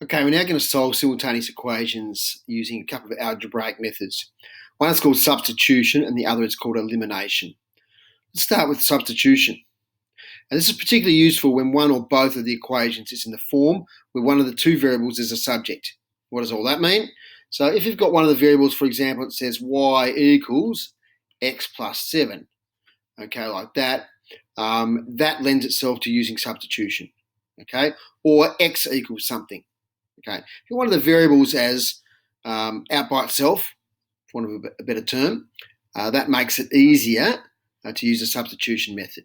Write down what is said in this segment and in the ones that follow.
Okay, we're now going to solve simultaneous equations using a couple of algebraic methods. One is called substitution and the other is called elimination. Let's start with substitution. And this is particularly useful when one or both of the equations is in the form where one of the two variables is a subject. What does all that mean? So if you've got one of the variables, for example, it says y equals x plus 7, okay, like that, that lends itself to using substitution, okay, or x equals something. Okay, if you want the variables as out by itself, for want of a better term, that makes it easier to use the substitution method.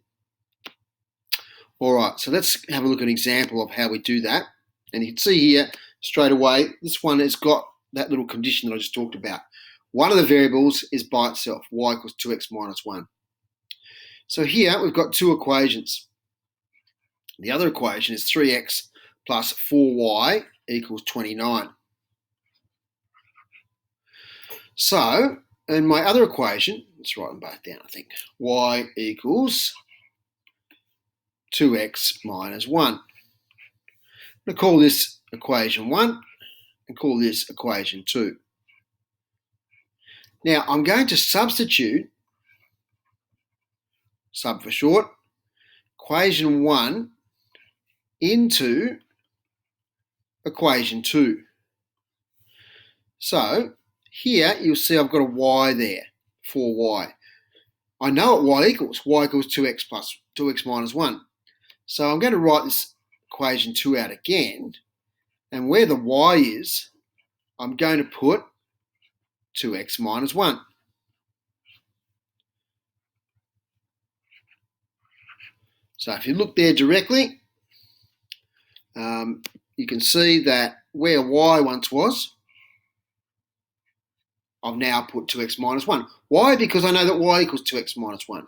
All right, so let's have a look at an example of how we do that. And you can see here straight away, this one has got that little condition that I just talked about. One of the variables is by itself, y equals 2x minus 1. So here we've got two equations. The other equation is 3x plus 4y equals 29. So, in my other equation, let's write them both down, I think. Y equals 2x minus 1. I'm going to call this equation 1 and call this equation 2. Now, I'm going to substitute, sub for short, equation 1 into equation 2. So here you'll see I've got a y there, 4y. I know what y equals 2x plus 2x minus 1. So I'm going to write this equation 2 out again, and where the y is, I'm going to put 2x minus 1. So if you look there directly, you can see that where y once was, I've now put 2x minus 1. Why? Because I know that y equals 2x minus 1.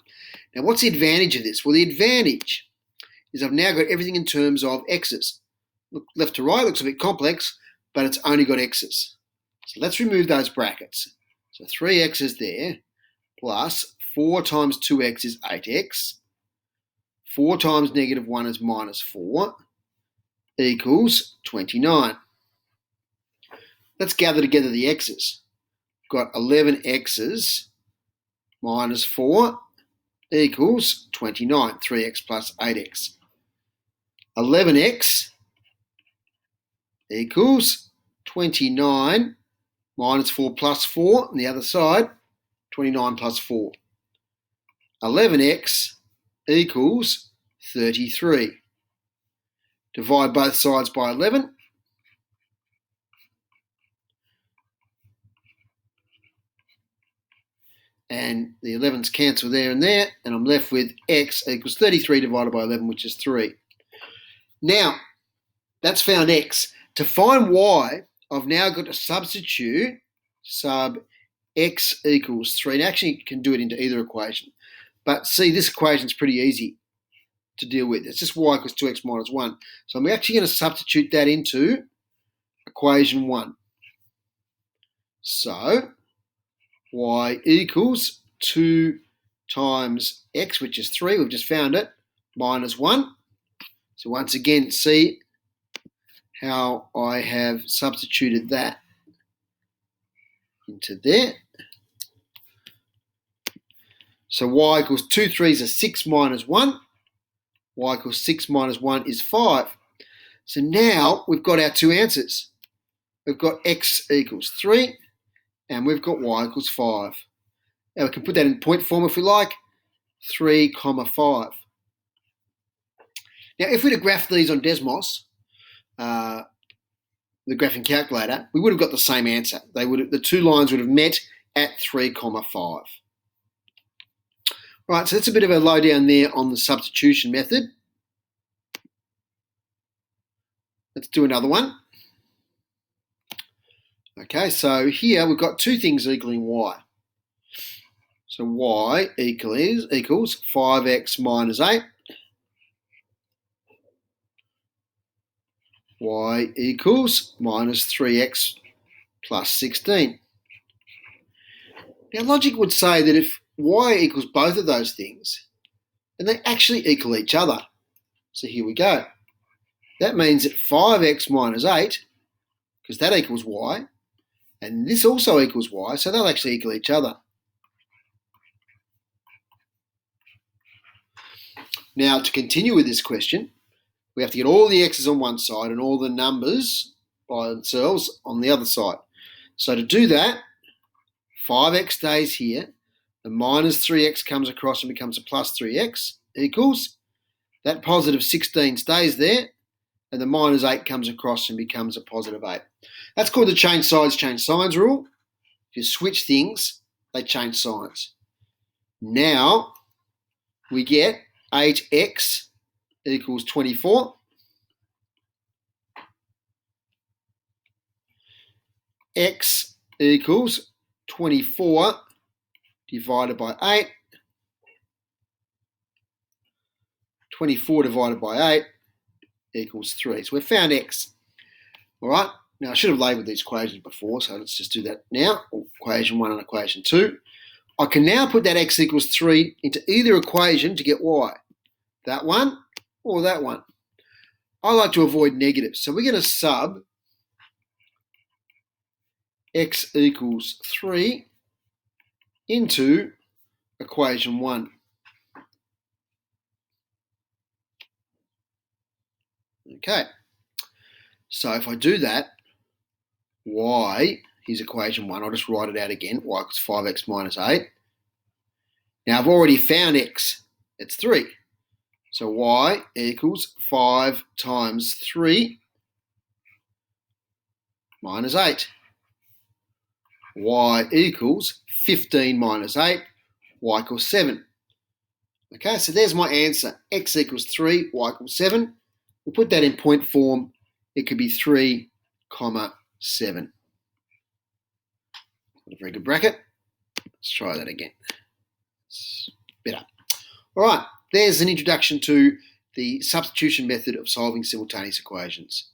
Now, what's the advantage of this? Well, the advantage is I've now got everything in terms of x's. Look, left to right looks a bit complex, but it's only got x's. So let's remove those brackets. So 3x is there, plus 4 times 2x is 8x. 4 times negative 1 is minus 4. Equals 29. Let's gather together the x's. We've got 11 x's minus 4 equals 29, 3x plus 8x. 11x equals 29 minus 4 plus 4 on the other side, 29 plus 4. 11x equals 33. Divide both sides by 11. And the 11's cancel there and there, and I'm left with x equals 33 divided by 11, which is 3. Now, that's found x. To find y, I've now got to substitute sub x equals 3. And actually, you can do it into either equation. But see, this equation is pretty easy to deal with. It's just y equals 2x minus 1. So I'm actually going to substitute that into equation 1. So y equals 2 times x, which is 3, we've just found it, minus 1. So once again, see how I have substituted that into there. So y equals 2 3s are 6 minus 1. Y equals 6 minus 1 is 5. So now we've got our two answers. We've got x equals 3 and we've got y equals 5. Now we can put that in point form if we like, 3, 5. Now if we'd have graphed these on Desmos, the graphing calculator, we would have got the same answer. The two lines would have met at 3, 5. Right, so that's a bit of a lowdown there on the substitution method. Let's do another one. Okay, so here we've got two things equaling y. So y equals 5x minus 8. Y equals minus 3x plus 16. Now logic would say that if y equals both of those things, then they actually equal each other. So here we go. That means that 5x minus 8 because that equals y, and this also equals y, so they'll actually equal each other. Now, to continue with this question, we have to get all the x's on one side and all the numbers by themselves on the other side. So to do that, 5x stays here, the minus 3x comes across and becomes a plus 3x equals, that positive 16 stays there, and the minus 8 comes across and becomes a positive 8. That's called the change sides, change signs rule. If you switch things, they change signs. Now, we get 8x equals 24. X equals 24 divided by 8. 24 divided by 8 equals 3. So we've found x. All right. Now, I should have labelled these equations before, so let's just do that now. Equation 1 and equation 2. I can now put that x equals 3 into either equation to get y. That one or that one. I like to avoid negatives, so we're going to sub x equals 3 into equation 1. Okay, so if I do that, y, here's equation 1, I'll just write it out again, y equals 5x minus 8. Now I've already found x, it's 3. So y equals 5 times 3 minus 8. Y equals 15 minus 8, y equals 7. Okay, so there's my answer. X equals 3, y equals 7. We'll put that in point form. It could be 3, 7. A very good bracket. Let's try that again. It's better. All right, there's an introduction to the substitution method of solving simultaneous equations.